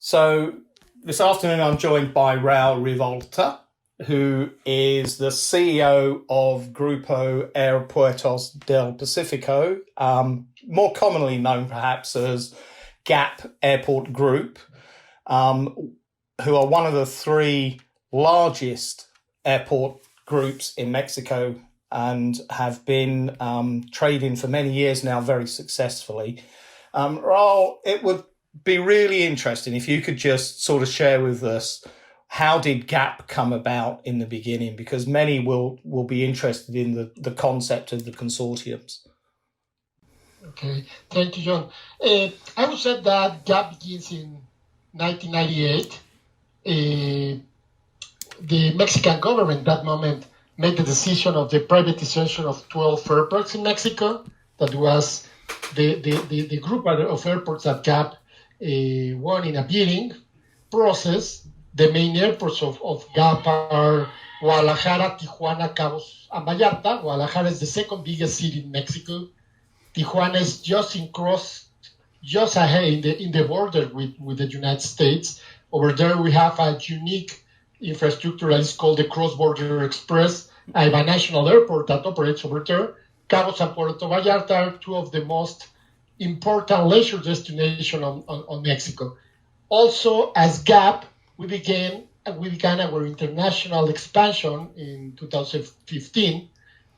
So this afternoon I'm joined by Raul Revuelta, who is the CEO of Grupo Aeroportuario del Pacífico, more commonly known perhaps as GAP Airport Group, who are one of the three largest airport groups in Mexico and have been trading for many years now very successfully. Raul, it would be really interesting if you could just sort of share with us, how did GAP come about in the beginning? Because many will be interested in the concept of the consortiums. Okay, thank you, John. I would say that GAP begins in 1998. The Mexican government at that moment made the decision of the privatization of 12 airports in Mexico. That was the group of airports that GAP won in a bidding process. The main airports of GAP are Guadalajara, Tijuana, Cabos, and Vallarta. Guadalajara is the second biggest city in Mexico. Tijuana is just ahead in the border with the United States. Over there, we have a unique infrastructure that is called the Cross-Border Express, a national airport that operates over there. Cabos and Puerto Vallarta are two of the most important leisure destinations on Mexico. Also, as GAP, we began our international expansion in 2015,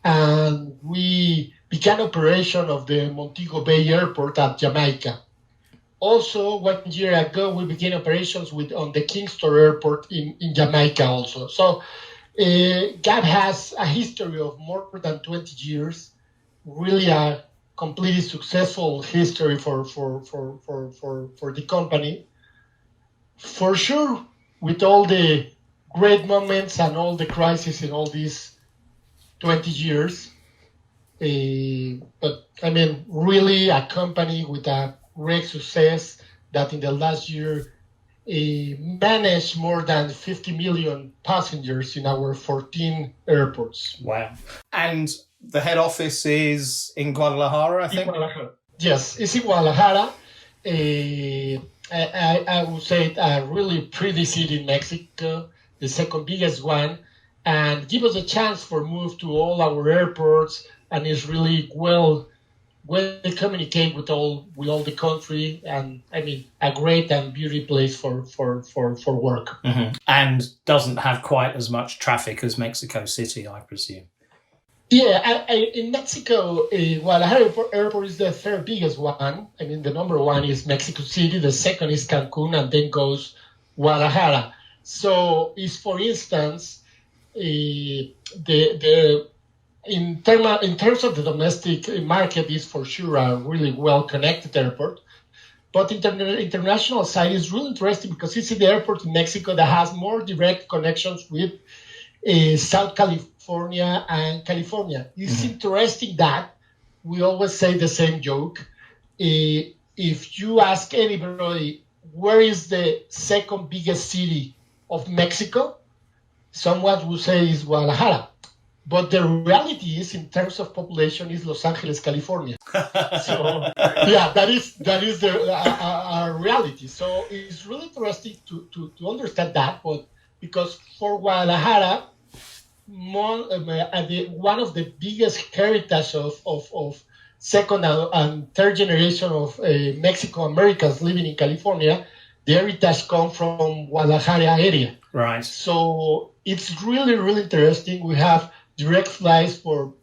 and we began operation of the Montego Bay Airport at Jamaica. Also, 1 year ago, we began operations on the Kingston Airport in Jamaica also. So GAP has a history of more than 20 years, really a completely successful history for the company. For sure, with all the great moments and all the crises in all these 20 years, but I mean, really a company with a great success that in the last year managed more than 50 million passengers in our 14 airports. Wow. And the head office is in Guadalajara, I think? Yes, it's in Guadalajara. I would say a really pretty city in Mexico, the second biggest one, and give us a chance for move to all our airports, and it's really well communicate with all the country, and I mean a great and beautiful place for work. Mm-hmm. And doesn't have quite as much traffic as Mexico City, I presume. Yeah, in Mexico, Guadalajara Airport is the third biggest one. I mean, the number one is Mexico City, the second is Cancun, and then goes Guadalajara. So, for instance, in terms of the domestic market, is for sure a really well-connected airport. But international side is really interesting because it's the airport in Mexico that has more direct connections with South California and California. It's interesting that we always say the same joke. If you ask anybody, where is the second biggest city of Mexico? Someone will say is Guadalajara. But the reality is, in terms of population, is Los Angeles, California. So, yeah, that is our reality. So it's really interesting to understand that. But because for Guadalajara, one of the biggest heritage of second and third generation of Mexican Americans living in California, the heritage comes from Guadalajara area. Right. So it's really, really interesting. We have direct flights for,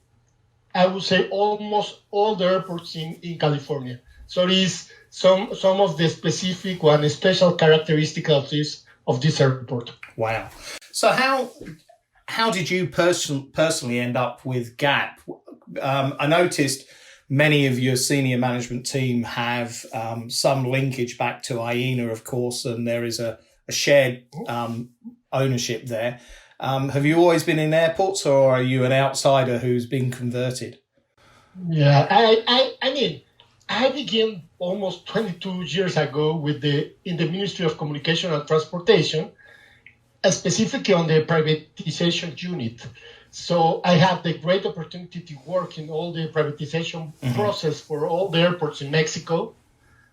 I would say, almost all the airports in California. So it is some of the specific and special characteristics of this airport. Wow. So how did you personally end up with GAP? I noticed many of your senior management team have some linkage back to AENA, of course, and there is a shared ownership there. Have you always been in airports, or are you an outsider who's been converted? Yeah, I mean, I began almost 22 years ago in the Ministry of Communication and Transportation, specifically on the privatization unit. So I had the great opportunity to work in all the privatization process for all the airports in Mexico.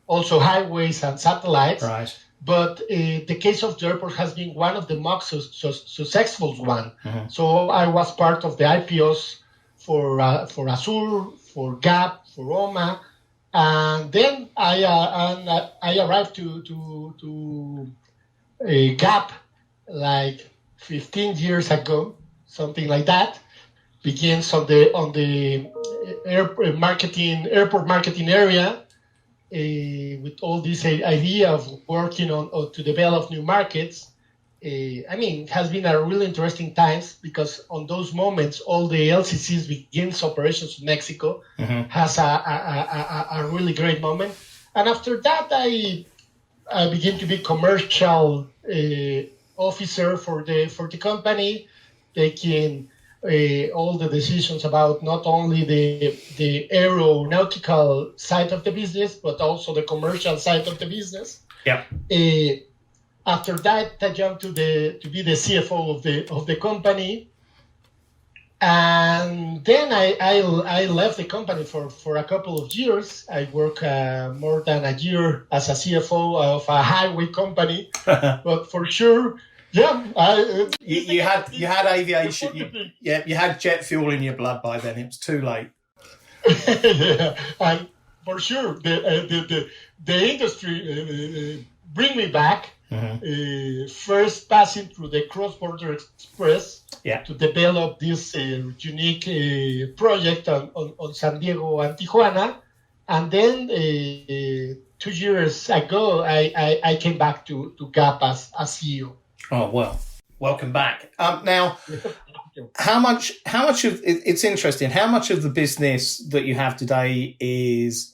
also highways and satellites. Right. But the case of the airport has been one of the most successful one. Mm-hmm. So I was part of the IPOs for Azur, for GAP, for OMA, and then I arrived to GAP like 15 years ago, something like that. Begins on the airport marketing area. With all this idea of working on to develop new markets, it has been a really interesting times, because on those moments, all the LCCs begins operations in Mexico. Mm-hmm. Has a really great moment. And after that, I began to be commercial officer for the company, taking all the decisions about not only the aeronautical side of the business, but also the commercial side of the business. Yeah. After that, I jumped to be the CFO of the company, and then I left the company for a couple of years. I worked more than a year as a CFO of a highway company, but for sure. Yeah, you had aviation. You had jet fuel in your blood by then. It was too late. Yeah, and for sure, the industry bring me back. Mm-hmm. First, passing through the cross-border express to develop this unique project on San Diego and Tijuana, and then 2 years ago, I came back to GAP as CEO. Oh, well, welcome back. Now, how much of it's interesting, how much of the business that you have today is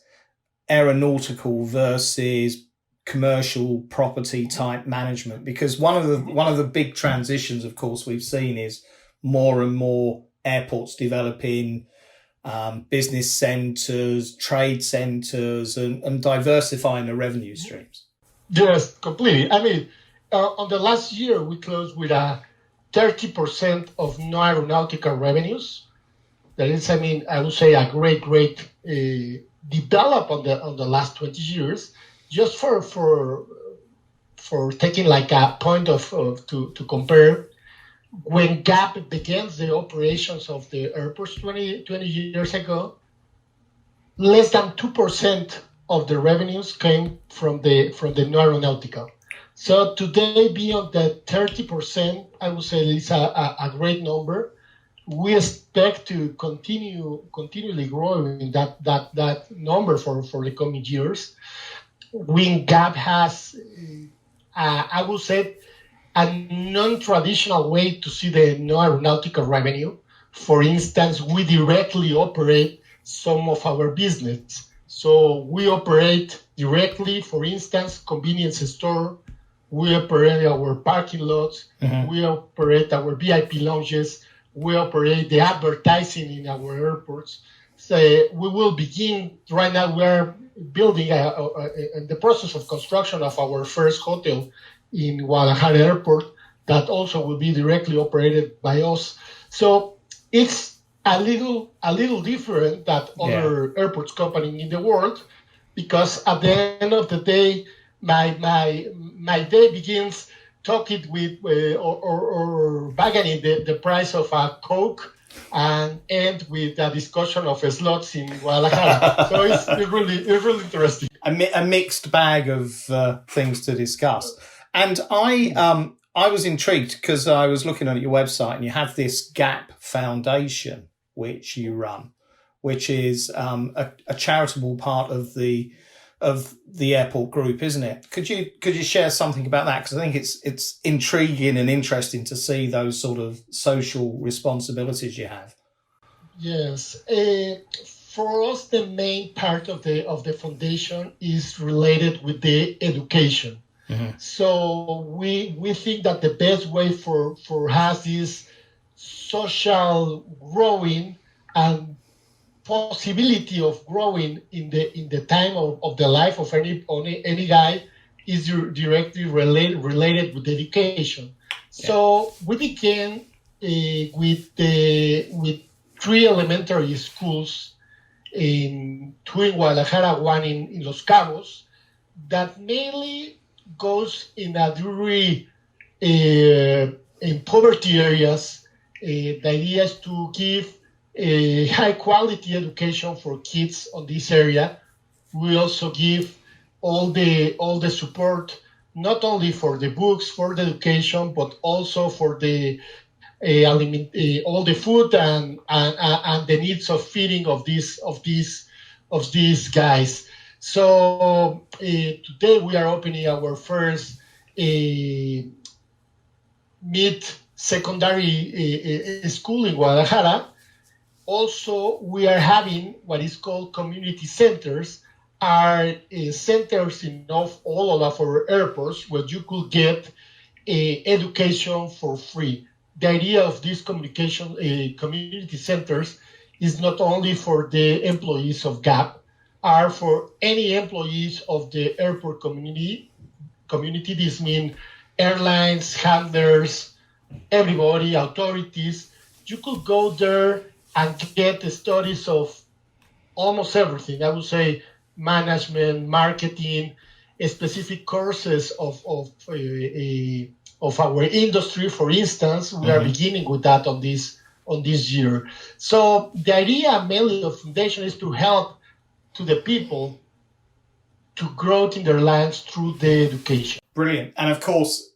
aeronautical versus commercial property type management? Because one of the big transitions, of course, we've seen is more and more airports developing business centers, trade centers, and diversifying the revenue streams. Yes, completely. On the last year, we closed with a 30% of non-aeronautical revenues. That is, I would say, a great develop on the last 20 years. Just for taking like a point to compare, when GAP began the operations of the airports 20 years ago, less than 2% of the revenues came from the non-aeronautical. So today, beyond the 30%, I would say it's a great number. We expect to continually growing that number for the coming years. When GAP has, I would say, a non-traditional way to see the non-aeronautical revenue. For instance, we directly operate some of our business. So we operate directly, for instance, convenience store. We operate our parking lots. Mm-hmm. We operate our VIP lounges. We operate the advertising in our airports. So we will begin right now. We're building in the process of construction of our first hotel in Guadalajara Airport that also will be directly operated by us. So it's a little different than other airports company in the world, because at the end of the day, my day begins talking with or bargaining the price of a Coke and end with a discussion of slots in Guadalajara. So it's really interesting. A mixed bag of things to discuss. And I was intrigued because I was looking at your website and you have this GAP Foundation which you run, which is a charitable part of the airport group, isn't it? Could you share something about that? Because I think it's intriguing and interesting to see those sort of social responsibilities you have. Yes, for us, the main part of the foundation is related with the education. Mm-hmm. So we think that the best way for us is social growing and possibility of growing in the time of the life of any guy is directly related with education. Yeah. So we began with 3 elementary schools, 2 in Guadalajara, 1 in Los Cabos, that mainly goes in a very in poverty areas. The idea is to give a high quality education for kids on this area. We also give all the support, not only for the books, for the education, but also for the all the food and the needs of feeding of these guys. So today we are opening our first mid-secondary school in Guadalajara. Also, we are having what is called community centers, are centers in all of our airports where you could get education for free. The idea of these community centers is not only for the employees of GAP, are for any employees of the airport community. This means airlines, handlers, everybody, authorities. You could go there and get the studies of almost everything. I would say management, marketing, specific courses of our industry. For instance, we are beginning with that on this year. So the idea mainly of foundation is to help to the people to grow in their lives through the education. Brilliant. And of course,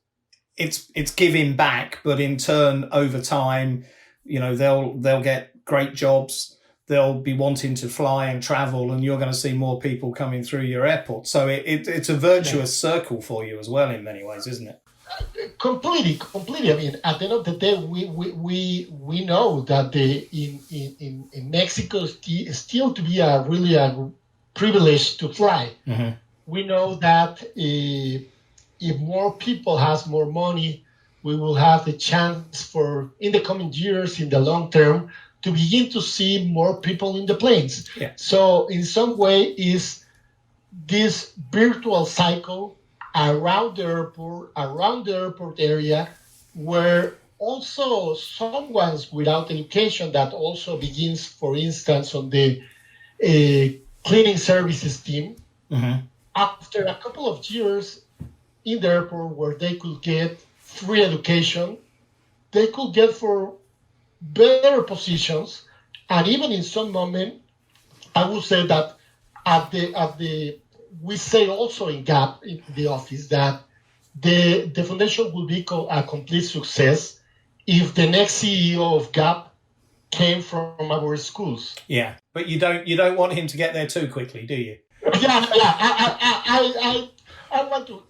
it's giving back, but in turn, over time, they'll get great jobs. They'll be wanting to fly and travel, and you're going to see more people coming through your airport. So it's a virtuous circle for you as well in many ways, isn't it? Completely. I mean, at the end of the day, we know that in Mexico still to be a privilege to fly. Mm-hmm. We know that if more people has more money, we will have the chance for in the coming years, in the long term, to begin to see more people in the planes. Yeah. So in some way, is this virtual cycle around the airport area, where also someone without education that also begins, for instance, on the cleaning services team, mm-hmm. after a couple of years in the airport where they could get free education, they could get for better positions, and even in some moment, I would say that we say also in GAP, in the office, that the foundation will be a complete success if the next CEO of GAP came from our schools. Yeah, but you don't want him to get there too quickly, do you? Yeah. I want to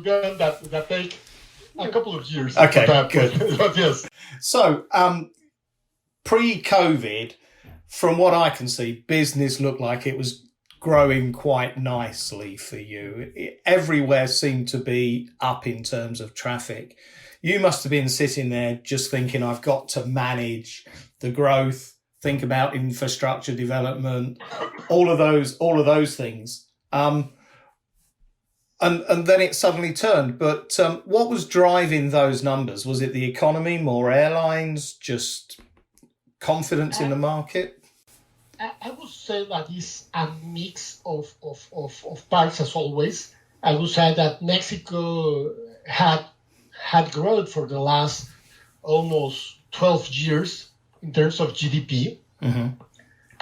get that take a couple of years. Okay, good. But yes. So, pre-COVID, from what I can see, business looked like it was growing quite nicely for you. Everywhere seemed to be up in terms of traffic. You must have been sitting there just thinking, I've got to manage the growth, think about infrastructure development, all of those things. And then it suddenly turned. But what was driving those numbers? Was it the economy, more airlines, just confidence in the market? I would say that it's a mix of parts, as always. I would say that Mexico had growth for the last almost 12 years in terms of GDP, mm-hmm.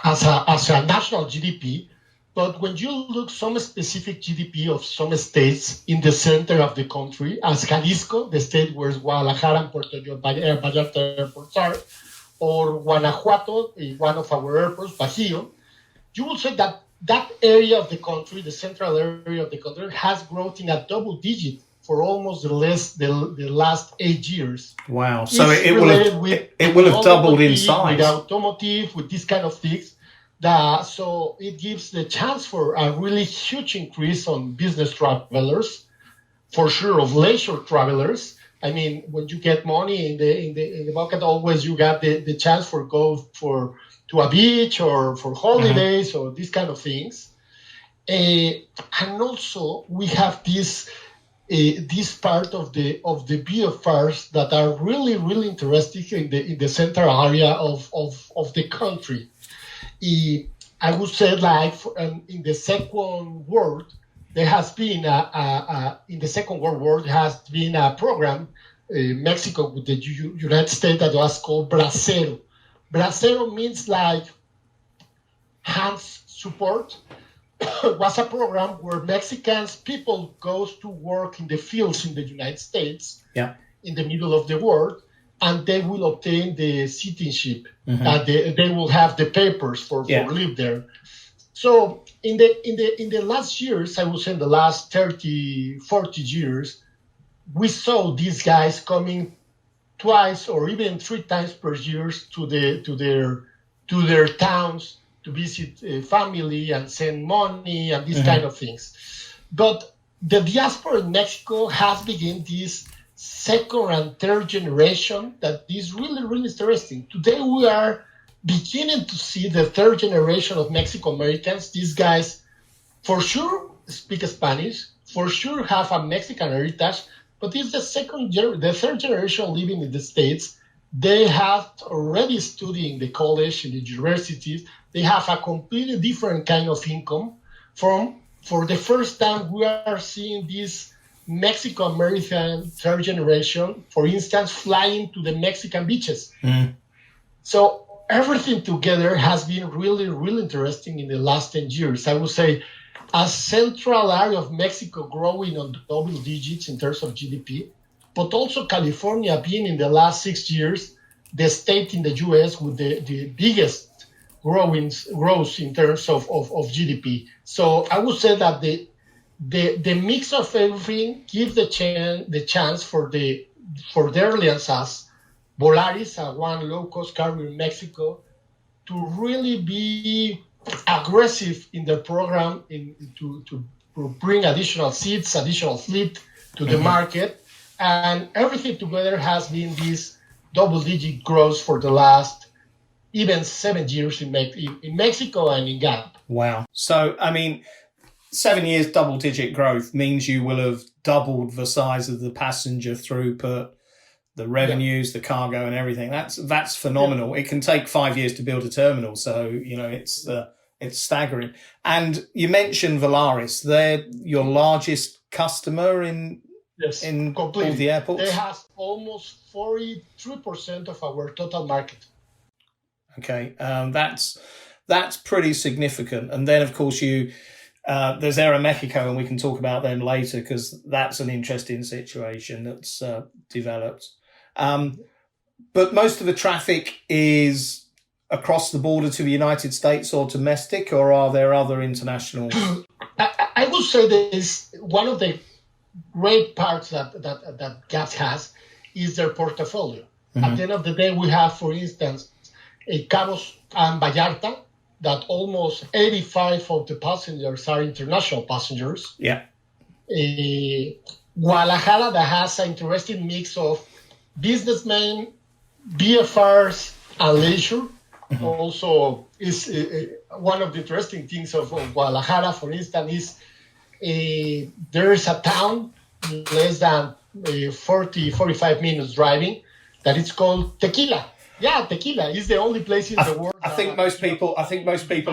as a national GDP. But when you look some specific GDP of some states in the center of the country, as Jalisco, the state where Guadalajara and Puerto Vallarta airports are, or Guanajuato, one of our airports, Bajío, you will say that that area of the country, the central area of the country, has grown in a double digit for almost the last 8 years. Wow! So it will have doubled in size. With automotive, with these kind of things. So it gives the chance for a really huge increase on business travelers, for sure, of leisure travelers. I mean, when you get money in the market, always you got the chance for go to a beach or for holidays, mm-hmm. or these kind of things. And also we have this part of the VFRs that are really, really interesting in the central area of the country. I would say, like in the second world, there has been in the Second World War, there has been a program Mexico with the United States that was called Bracero. Bracero means like hands support. Was a program where Mexicans people goes to work in the fields in the United States, in the middle of the world, and they will obtain the citizenship. They will have the papers for live there. So in the last years, I would say in the last 30, 40 years, we saw these guys coming twice or even 3 times per year to their towns to visit family and send money and these kind of things. But the diaspora in Mexico has begun this second and third generation that is really, really interesting. Today we are beginning to see the third generation of Mexican Americans. These guys for sure speak Spanish, for sure have a Mexican heritage, but it's the third generation living in the States. They have already studied in the college, in the universities. They have a completely different kind of income. For the first time, we are seeing this Mexican-American third generation, for instance, flying to the Mexican beaches. So everything together has been really, really interesting in the last 10 years. I would say a central area of Mexico growing on double digits in terms of GDP, but also California being in the last 6 years, the state in the U.S. with the biggest growth in terms of GDP. So I would say that the mix of everything gives the chance for the airlines as Volaris, one low-cost carrier in Mexico, to really be aggressive in the program to bring additional seats, additional fleet to the market. And everything together has been this double-digit growth for the last even 7 years in Mexico and in GAP. Wow. So, I mean, 7 years double-digit growth means you will have doubled the size of the passenger throughput, the revenues, the cargo and everything. That's phenomenal. It can take 5 years to build a terminal. So, it's staggering. And you mentioned Volaris. They're your largest customer in all the airports? They have almost 43% of our total market. Okay. That's pretty significant. And then, of course, there's Aeromexico, and we can talk about them later because that's an interesting situation that's developed. But most of the traffic is across the border to the United States or domestic, or are there other international? I would say that is one of the great parts that GAP has is their portfolio. At the end of the day, we have, for instance, Cabos and Vallarta, that almost 85 of the passengers are international passengers. Yeah. Guadalajara, that has an interesting mix of businessmen, BFRs, and leisure. Also, is one of the interesting things of Guadalajara, for instance, is there is a town less than 45 minutes driving that is called Tequila. Yeah, Tequila is the only place in the world. I think most people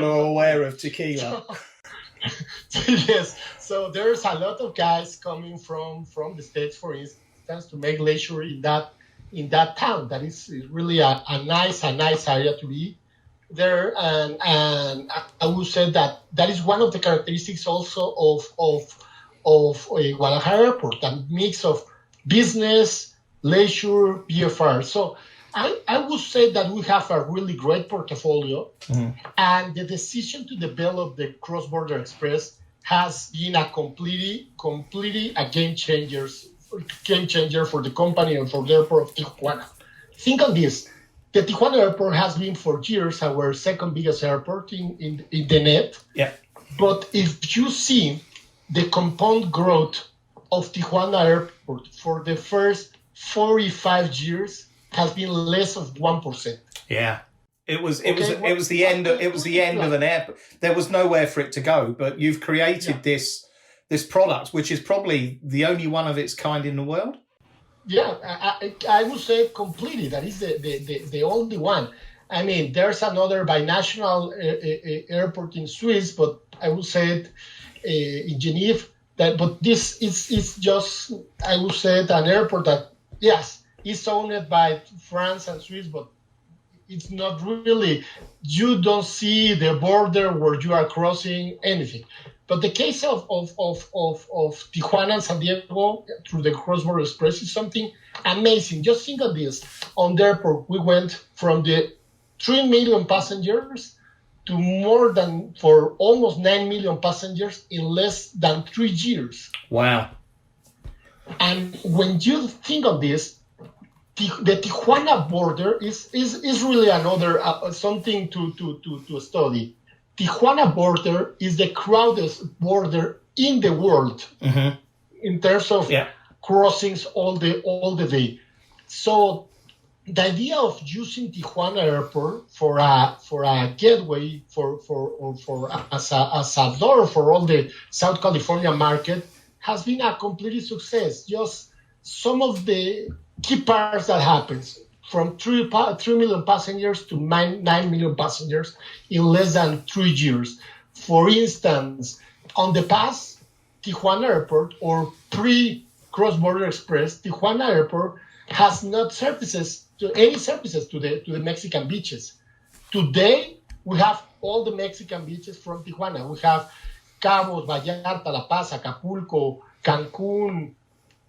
are aware of Tequila. Yes, so there's a lot of guys coming from the States, for instance, to make leisure in that town. That is really a nice area to be there, and I would say that is one of the characteristics also of Guadalajara Airport, a mix of business, leisure, BFR. So I would say that we have a really great portfolio, and the decision to develop the cross-border express has been a completely a game changer for the company and for the airport of Tijuana. Think on this. The Tijuana airport has been for years our second biggest airport in the net. Yeah. But if you see the compound growth of Tijuana airport for the first 45 years has been less of 1%. Yeah. It was the end of an airport. There was nowhere for it to go, but you've created this product, which is probably the only one of its kind in the world. Yeah, I would say completely. That is the only one. I mean, there's another binational airport in Swiss, but I would say it, in Geneva. But this is just, I would say, an airport that, yes, is owned by France and Swiss, but it's not really, you don't see the border where you are crossing anything. But the case of Tijuana and San Diego through the cross-border express is something amazing. Just think of this. On the airport, we went from the 3 million passengers to for almost 9 million passengers in less than 3 years. Wow. And when you think of this, the Tijuana border is really another something to study. Tijuana border is the crowded border in the world in terms of crossings all the day. So the idea of using Tijuana Airport for a gateway as a door for all the South California market has been a complete success. Just some of the key parts that happens from 3 million passengers to 9 million passengers in less than 3 years. For instance, on the past, Tijuana Airport or pre-cross-border express, Tijuana Airport has not any services to the Mexican beaches. Today, we have all the Mexican beaches from Tijuana. We have Cabos, Vallarta, La Paz, Acapulco, Cancun,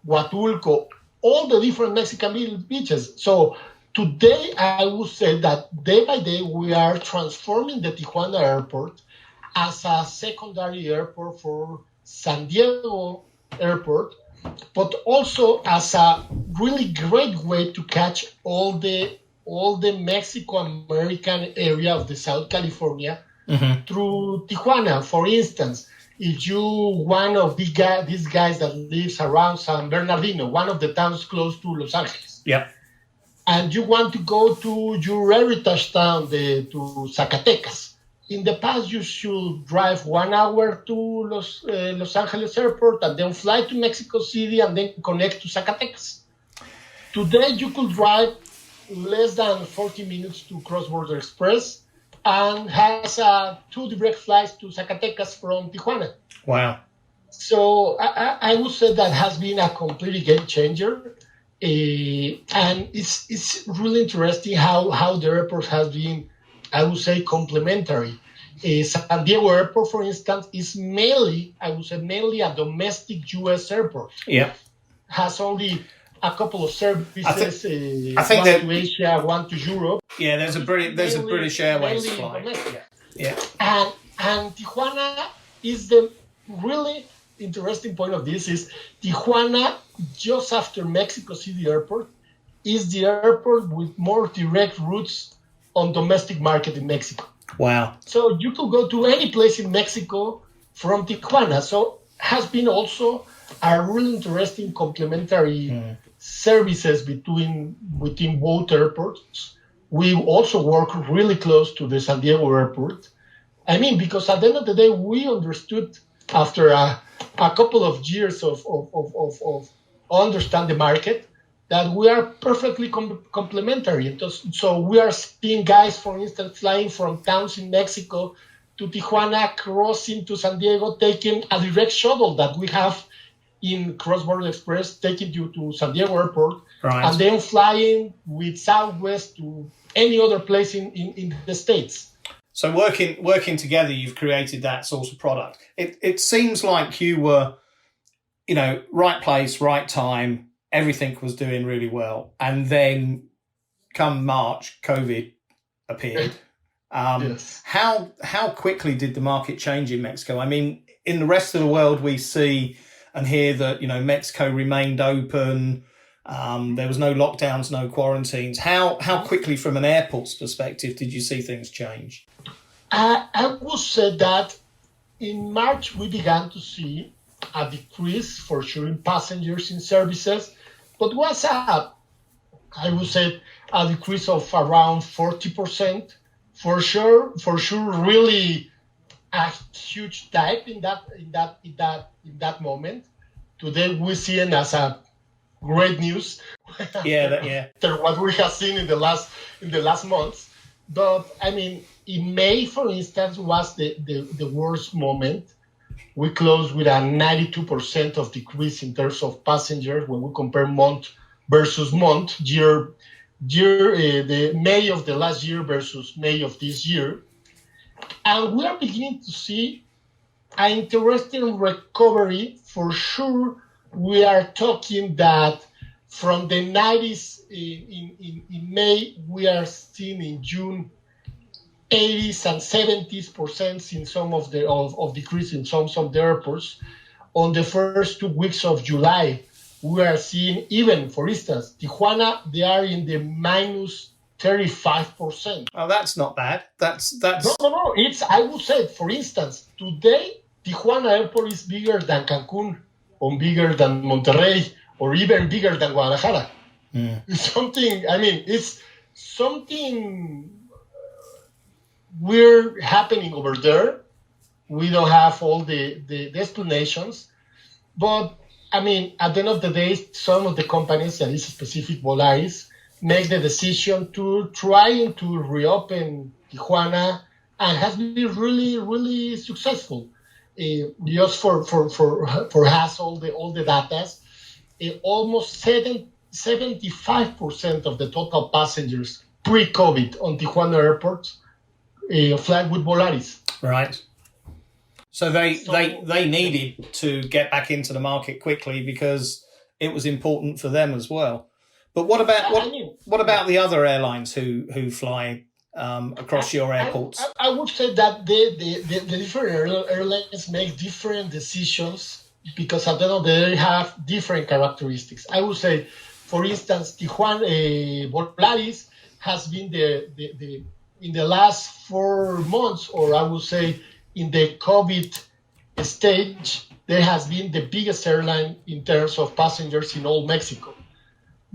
Huatulco, all the different Mexican beaches. So today, I would say that day by day, we are transforming the Tijuana Airport as a secondary airport for San Diego Airport, but also as a really great way to catch all the Mexico-American area of the South California through Tijuana. For instance, if you one of these guys that lives around San Bernardino, one of the towns close to Los Angeles, and you want to go to your heritage town, to Zacatecas. In the past, you should drive 1 hour to Los Angeles Airport and then fly to Mexico City and then connect to Zacatecas. Today, you could drive less than 40 minutes to Cross-Border Express and has 2 direct flights to Zacatecas from Tijuana. Wow. So I would say that has been a complete game changer. And it's really interesting how the airport has been, I would say, complementary. San Diego Airport, for instance, is mainly a domestic U.S. airport. Yeah. Has only a couple of services. I think one to Asia, one to Europe. Yeah, there's a British Airways flight. Yeah. And Tijuana is the really interesting point of this is Tijuana, just after Mexico City Airport, is the airport with more direct routes on domestic market in Mexico. Wow. So you could go to any place in Mexico from Tijuana. So has been also a really interesting complementary services within both airports. We also work really close to the San Diego airport. I mean, because at the end of the day, we understood after a couple of years of understand the market that we are perfectly complementary. So we are seeing guys, for instance, flying from towns in Mexico to Tijuana, crossing to San Diego, taking a direct shuttle that we have in Cross-Border Express, taking you to San Diego Airport, and then flying with Southwest to any other place in the States. So working together, you've created that sort of product. It seems like you were, right place, right time. Everything was doing really well, and then come March, COVID appeared. Yes. How quickly did the market change in Mexico? I mean, in the rest of the world, we see and hear that Mexico remained open. There was no lockdowns, no quarantines. How quickly, from an airport's perspective, did you see things change? I would say that in March we began to see a decrease for sure in passengers in services, but was I would say a decrease of around 40%. For sure, really a huge dive in that moment. Today we see it as a great news. Yeah. What we have seen in the last months. But I mean, In May, for instance, was the worst moment. We closed with a 92% of decrease in terms of passengers when we compare month versus month, the May of the last year versus May of this year. And we are beginning to see an interesting recovery. For sure, we are talking that from the 90s in May, we are seeing in June 80s and 70% in some of decrease in some of the airports. On the first 2 weeks of July, we are seeing, even, for instance, Tijuana, they are in the minus 35%. Oh, that's not bad. That's No. It's, I would say, for instance, today, Tijuana Airport is bigger than Cancun, or bigger than Monterrey, or even bigger than Guadalajara. It's something weird happening over there. We don't have all the explanations. But, at the end of the day, some of the companies, that is specific Volaris, make the decision to try to reopen Tijuana, and has been really, really successful. Just for us, all the data, almost 75% of the total passengers pre-COVID on Tijuana Airport fly with Volaris. Right. So they needed to get back into the market quickly because it was important for them as well. But what about the other airlines who fly across your airports? I would say that the different airlines make different decisions because at the end of the day they have different characteristics. I would say, for instance, Tijuana Volaris has been the in the last 4 months, or I would say in the COVID stage, there has been the biggest airline in terms of passengers in all Mexico,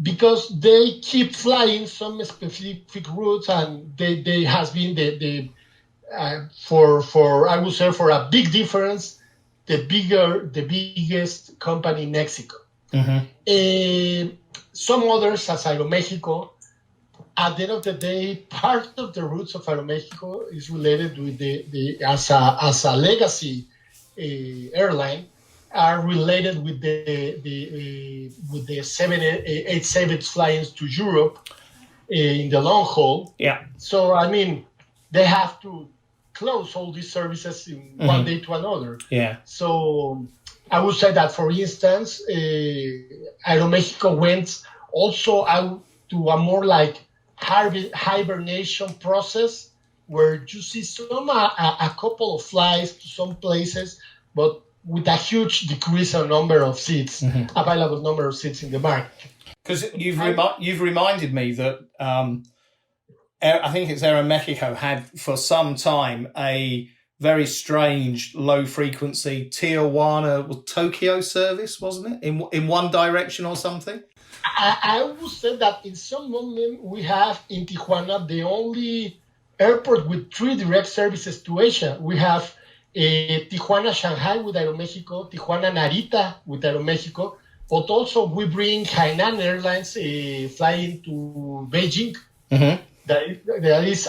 because they keep flying some specific routes, and they has been for I would say, for a big difference, the biggest company in Mexico. Some others, as Aeromexico, at the end of the day, part of the routes of Aeromexico is related with as a legacy airline, are related with the 787 flying to Europe in the long haul. Yeah. So they have to close all these services in one day to another. Yeah. So I would say that, for instance, Aeromexico went also out to a more like hibernation process, where you see a couple of flights to some places, but with a huge decrease in number of seats, available number of seats in the market. Because you've reminded me that I think it's Aeromexico had for some time a very strange low frequency Tijuana Tokyo service, wasn't it? In one direction or something? I would say that in some moment we have in Tijuana the only airport with 3 direct services to Asia. We have Tijuana Shanghai with Aeromexico, Tijuana Narita with Aeromexico, but also we bring Hainan Airlines flying to Beijing. That is,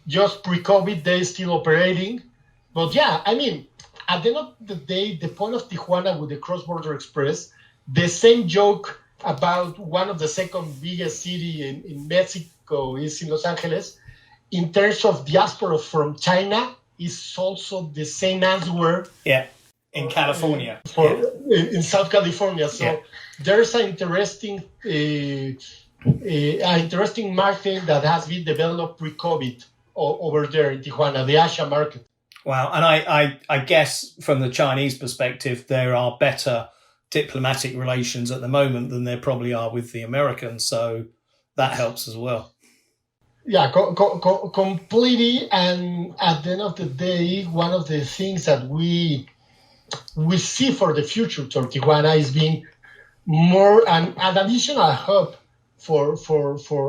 just pre-COVID, they're still operating. But yeah, at the end of the day, the point of Tijuana with the cross-border express, the same joke about one of the second biggest city in Mexico is in Los Angeles. In terms of diaspora from China, is also the same answer. Yeah, in California. In South California. So there's an interesting market that has been developed pre-COVID over there in Tijuana, the Asia market. Wow, and I guess from the Chinese perspective, there are better diplomatic relations at the moment than there probably are with the Americans, so that helps as well. Yeah, completely. And at the end of the day, one of the things that we see for the future to Tijuana is being more an additional hub for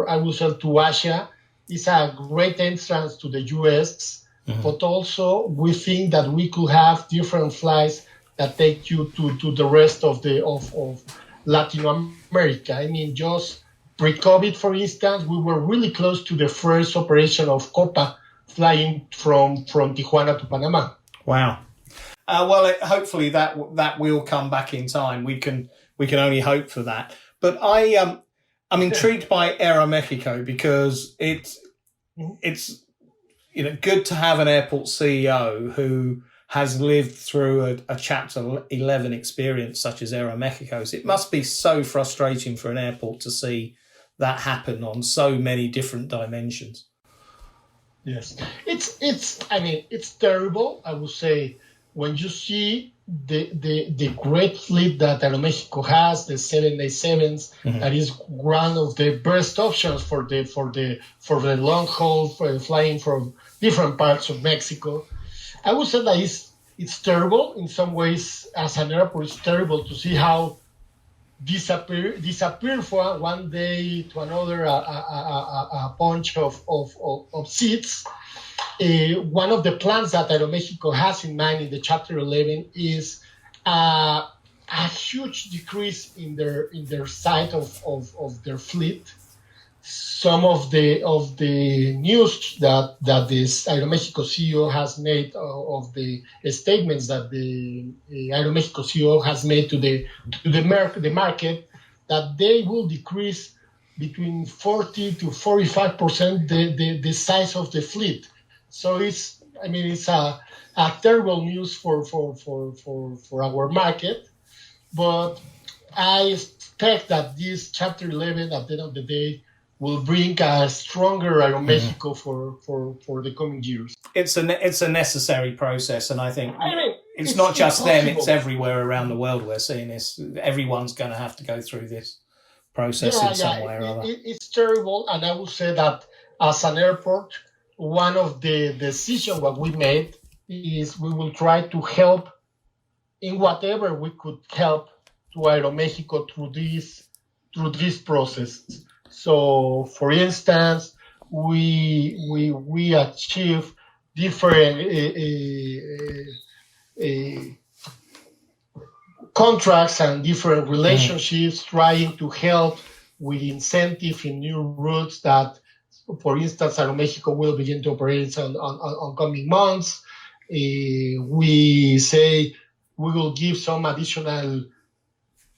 I would say to Asia. Is a great entrance to the US, but also we think that we could have different flights that take you to the rest of Latin America. Just pre-COVID, for instance, we were really close to the first operation of Copa flying from Tijuana to Panama. Wow. Well, hopefully that will come back in time. We can only hope for that. But I'm intrigued by Aeromexico because it's good to have an airport CEO who has lived through a Chapter 11 experience such as Aeromexico's. It must be so frustrating for an airport to see that happen on so many different dimensions. Yes, it's terrible. I would say when you see the great fleet that Aeromexico has, the 787s, that is one of the best options for the long haul flying from different parts of Mexico. I would say that it's terrible in some ways. As an airport, it's terrible to see how disappear for one day to another a bunch of seats. One of the plans that Aeromexico has in mind in the Chapter 11 is a huge decrease in their size of their fleet. Some of the news that this Aeromexico CEO has made of the statements that the Aeromexico CEO has made to the market, that they will decrease between 40 to 45% the size of the fleet. So it's a terrible news for our market, but I expect that this Chapter 11 at the end of the day will bring a stronger Aeromexico for the coming years. It's a necessary process, and I think it's not just them; it's everywhere around the world. We're seeing this. Everyone's going to have to go through this process in some way or other. It's terrible, and I would say that as an airport, one of the decisions what we made is we will try to help in whatever we could help to Aeromexico through this process. So, for instance, we achieve different contracts and different relationships, trying to help with incentive in new routes that, for instance, Aeromexico will begin to operate on coming months. We say we will give some additional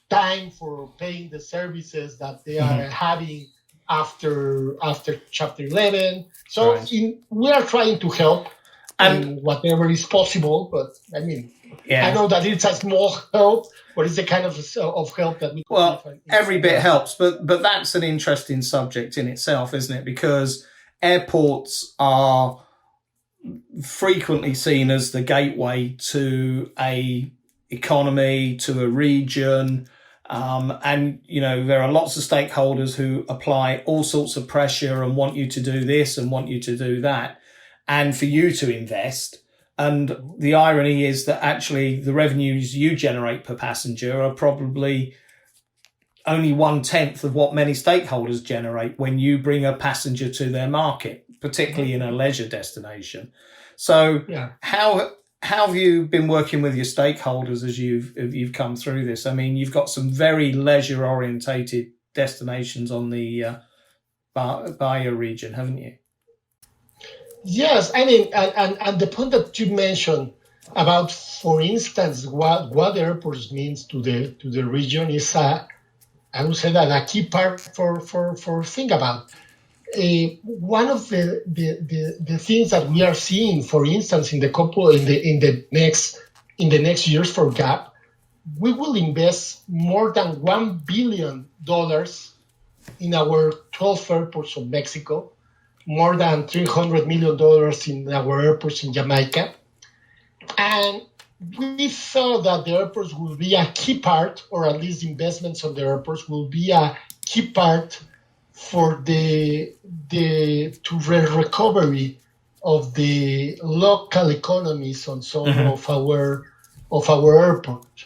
time for paying the services that they are having after Chapter 11. So we are trying to help in whatever is possible. But I know that it's a small help, but it's the kind of help that we. Well, every bit helps, but that's an interesting subject in itself, isn't it? Because airports are frequently seen as the gateway to a economy, to a region. And, there are lots of stakeholders who apply all sorts of pressure and want you to do this and want you to do that, and for you to invest. And the irony is that actually the revenues you generate per passenger are probably only 1/10 of what many stakeholders generate when you bring a passenger to their market, particularly in a leisure destination. So how have you been working with your stakeholders as you've come through this? You've got some very leisure orientated destinations on the Bahia region, haven't you? Yes, and the point that you mentioned about, for instance, what airports means to the region is I would say that a key part for think about. One of the things that we are seeing, for instance, in the next years for GAP, we will invest more than $1 billion in our 12 airports of Mexico, more than $300 million in our airports in Jamaica, and we thought that the airports will be a key part, or at least investments on the airports will be a key part for the recovery of the local economies on some of our airport.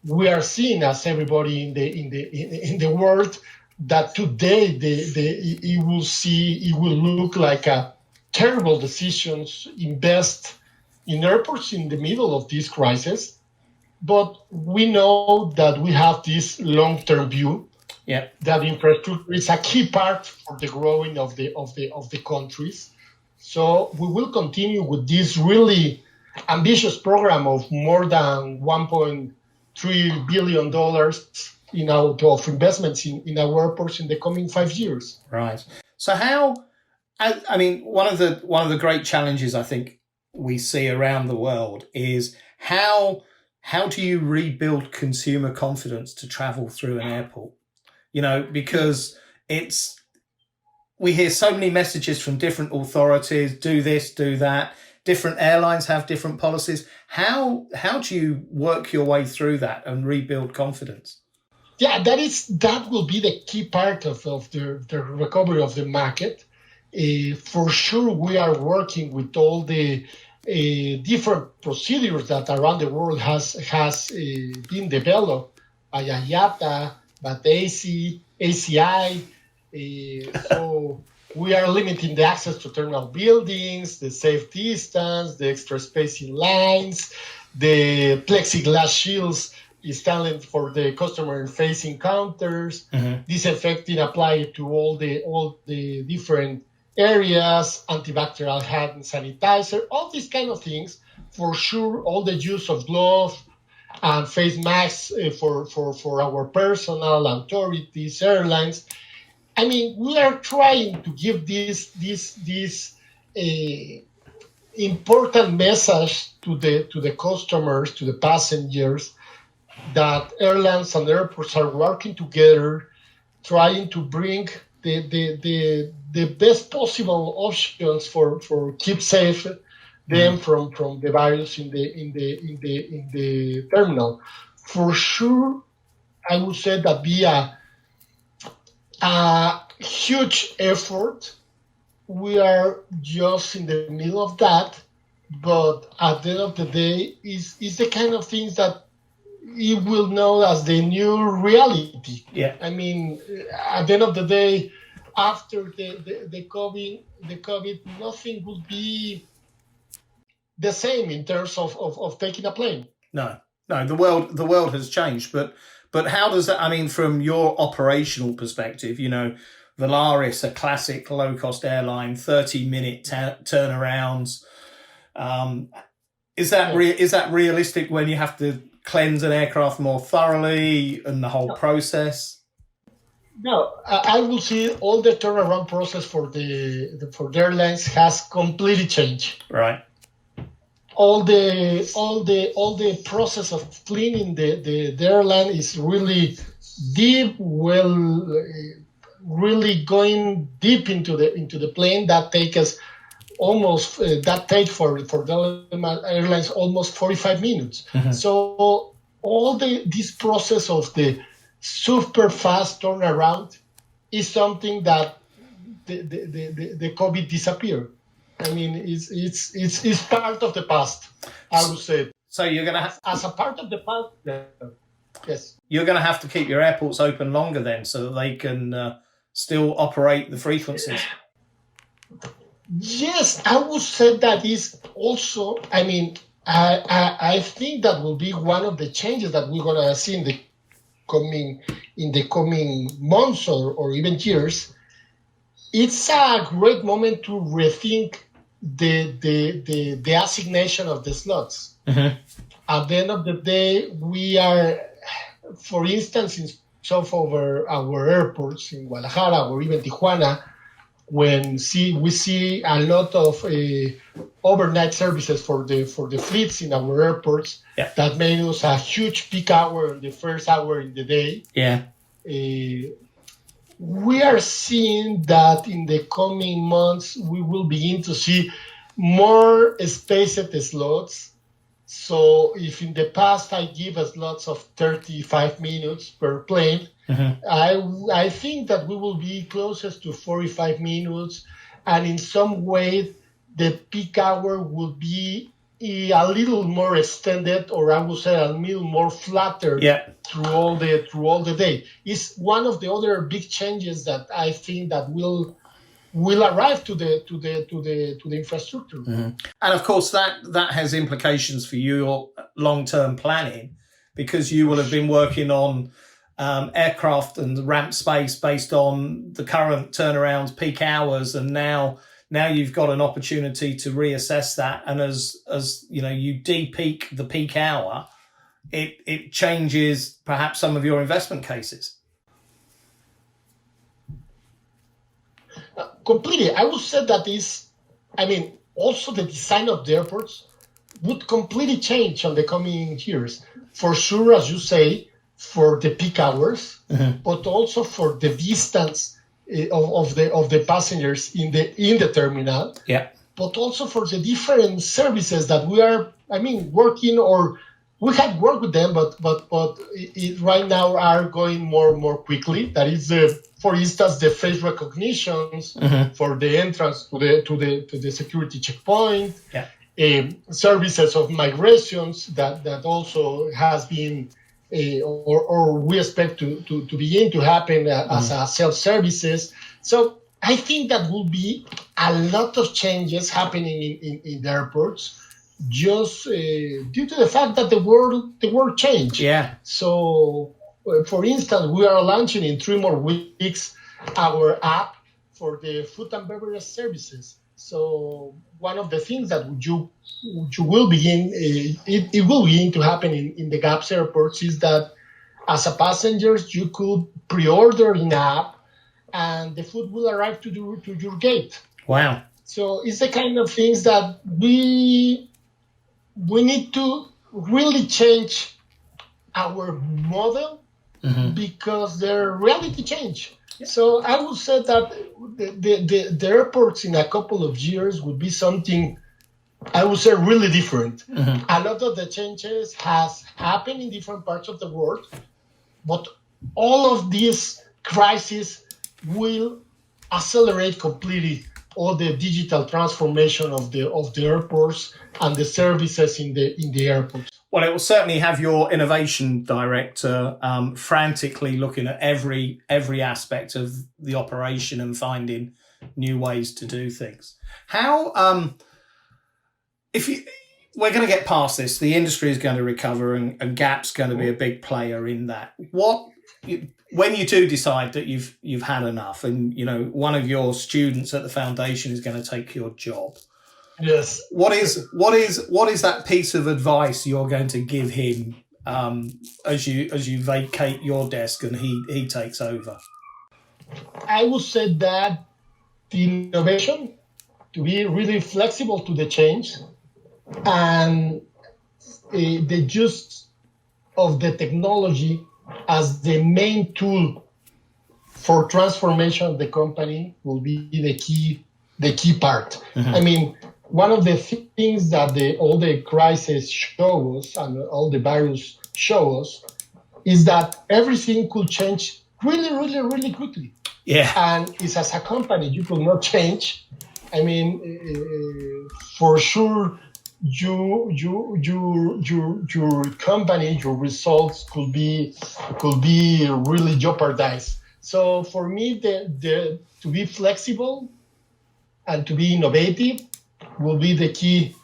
We are seeing, as everybody in the world, that today it will look like a terrible decisions invest in airports in the middle of this crisis, but we know that we have this long-term view. That infrastructure is a key part for the growing of the countries. So we will continue with this really ambitious program of more than $1.3 billion of investments in our airports in the coming 5 years. Right. So how? I mean, one of the great challenges I think we see around the world is how do you rebuild consumer confidence to travel through an airport? Because we hear so many messages from different authorities, do this, do that. Different airlines have different policies. How do you work your way through that and rebuild confidence? Yeah, that will be the key part of the recovery of the market. For sure, we are working with all the different procedures that around the world has been developed by IATA, by ACI. So we are limiting the access to terminal buildings, the safe distance, the extra space in lines, the plexiglass shields installed for the customer-facing counters, disinfecting applied to all the different areas, antibacterial hand sanitizer, all these kind of things. For sure, all the use of gloves and face masks for our personnel, authorities, airlines. I mean, we are trying to give this important message to the customers, to the passengers, that airlines and airports are working together, trying to bring the best possible options for keep safe them from the virus in the terminal. For sure, I would say that be a huge effort. We are just in the middle of that, but at the end of the day, is the kind of things that you will know as the new reality. Yeah. I mean, at the end of the day, after the COVID, nothing will be the same in terms of taking a plane. No, the world has changed, but how does that? I mean, from your operational perspective, Volaris, a classic low-cost airline, 30-minute turnarounds. Is that realistic when you have to cleanse an aircraft more thoroughly and the whole process? No, I will see all the turnaround process for the airlines has completely changed. Right. All the process of cleaning the airline is really deep. Really going deep into the plane. That take us almost for the airlines almost 45 minutes. So all this process of the super fast turnaround is something that the COVID disappeared. I mean, it's part of the past, I would say. So you're going to as a part of the past, yes. You're going to have to keep your airports open longer then, so that they can still operate the frequencies. Yes, I would say that is also. I mean, I think that will be one of the changes that we're gonna see in the coming months or even years. It's a great moment to rethink the assignation of the slots. At the end of the day, we are, for instance, in some of our airports in Guadalajara or even Tijuana, when we see a lot of overnight services for the fleets in our airports, that made us a huge peak hour in the first hour in the day. Yeah. We are seeing that in the coming months, we will begin to see more spaced slots. So if in the past I give us slots of 35 minutes per plane, I think that we will be closest to 45 minutes. And in some way, the peak hour will be a little more extended, or I would say a little more flatter through all the day. It's one of the other big changes that I think that will arrive to the infrastructure. And of course, that has implications for your long-term planning, because you will have been working on aircraft and ramp space based on the current turnarounds, peak hours, and now now you've got an opportunity to reassess that. And as you know, you de-peak the peak hour, it changes perhaps some of your investment cases. Completely. I would say that also the design of the airports would completely change on the coming years. For sure, as you say, for the peak hours, but also for the distance of the passengers in the terminal. Yeah. But also for the different services that we are, working, or we have worked with them, but right now are going more quickly. That is, for instance, the face recognitions for the entrance to the security checkpoint. Yeah. Services of migrations that also has been, or we expect to begin to happen as a self-services. So I think that will be a lot of changes happening in the airports, just due to the fact that the world changed. Yeah. So, for instance, we are launching in 3 more weeks our app for the food and beverage services. So one of the things that you will begin, it will begin to happen in the GAPS airports is that as a passenger, you could pre-order in app and the food will arrive to your gate. Wow. So it's the kind of things that we need to really change our model because the reality changed. So I would say that the airports in a couple of years would be something, I would say, really different. A lot of the changes has happened in different parts of the world, but all of these crises will accelerate completely all the digital transformation of the airports and the services in the airports. Well, it will certainly have your innovation director frantically looking at every aspect of the operation and finding new ways to do things. How, we're going to get past this, the industry is going to recover and GAP's going to be a big player in that. When you do decide that you've had enough, and one of your students at the foundation is going to take your job. Yes. What is that piece of advice you're going to give him as you vacate your desk and he takes over? I would say that the innovation, to be really flexible to the change, and the use of the technology as the main tool for transformation of the company will be the key part. One of the things that all the crises show us and all the virus show us is that everything could change really, really, really quickly. Yeah. And it's as a company, you could not change. For sure, your company, your results could be really jeopardized. So for me, to be flexible and to be innovative will be the key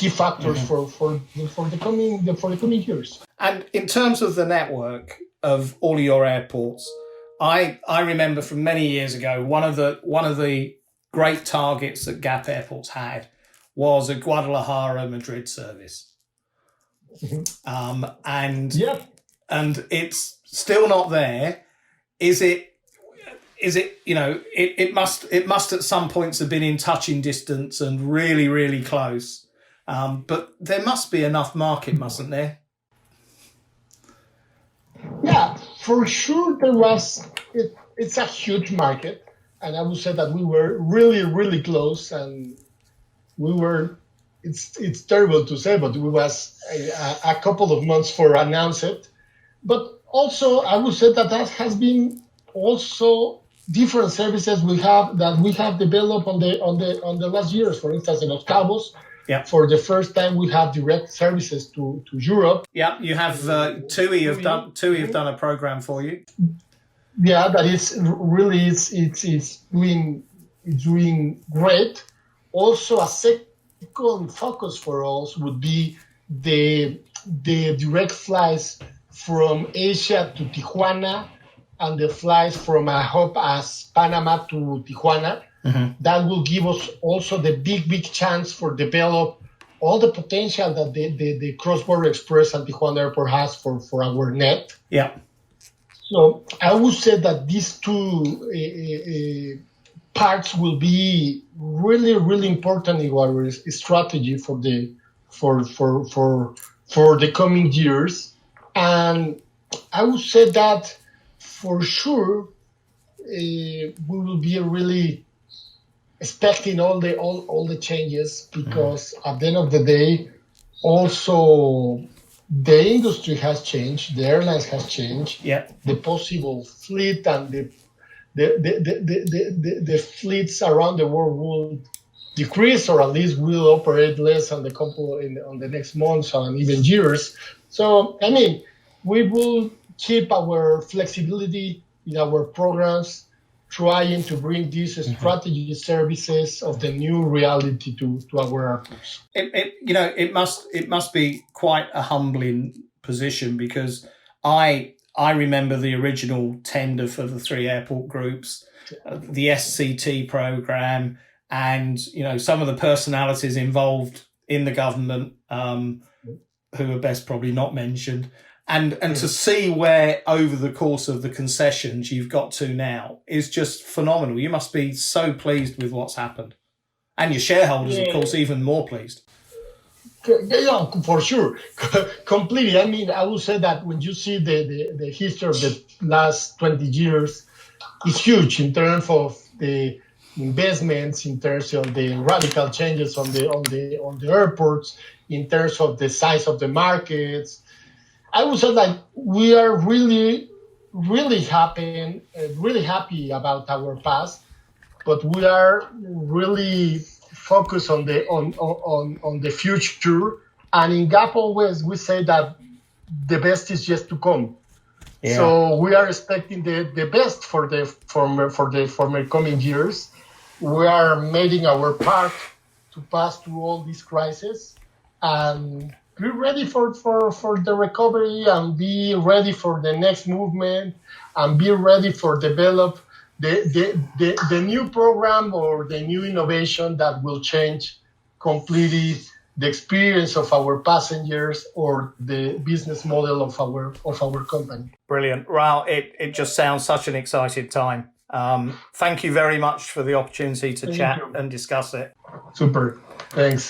factors for the coming years. And in terms of the network of all of your airports, I remember from many years ago one of the great targets that GAP Airports had was a Guadalajara Madrid service. And it's still not there. Is it it must at some points have been in touching distance and really, really close. But there must be enough market, mustn't there? Yeah, for sure there was. It's a huge market, and I would say that we were really, really close, and we were. It's terrible to say, but we was a couple of months for announce it. But also, I would say that has been also different services we have developed on the last years. For instance, in Los Cabos. Yeah. For the first time, we have direct services to Europe. Yeah, you have TUI have done a program for you. Yeah, that is really it's doing great. Also, a second focus for us would be the direct flights from Asia to Tijuana and the flights from a hub as Panama to Tijuana. That will give us also the big chance for develop all the potential that the cross-border express at Tijuana Airport has for our net. Yeah. So I would say that these two parts will be really important in our strategy for the coming years. And I would say that for sure we will be really expecting all the changes, because at the end of the day, also the industry has changed, the airlines has changed, the possible fleet and the fleets around the world will decrease, or at least will operate less on the next months and even years. So I mean, we will keep our flexibility in our programs, trying to bring these strategy services of the new reality to our airports. It must be quite a humbling position, because I remember the original tender for the 3 airport groups, the SCT program, and some of the personalities involved in the government, who are best probably not mentioned. And to see where over the course of the concessions you've got to now is just phenomenal. You must be so pleased with what's happened. And your shareholders, of course, even more pleased. Yeah, for sure. Completely. I mean, I would say that when you see the history of the last 20 years, it's huge in terms of the investments, in terms of the radical changes on the airports, in terms of the size of the markets. I would say that we are really happy about our past, but we are really focused on the future. And in GAP always we say that the best is yet to come. Yeah. So we are expecting the best for the coming years. We are making our part to pass through all these crises and be ready for the recovery, and be ready for the next movement, and be ready for develop the new program or the new innovation that will change completely the experience of our passengers or the business model of our company. Brilliant. Raul, it just sounds such an exciting time. Thank you very much for the opportunity to chat and discuss it. Super. Thanks.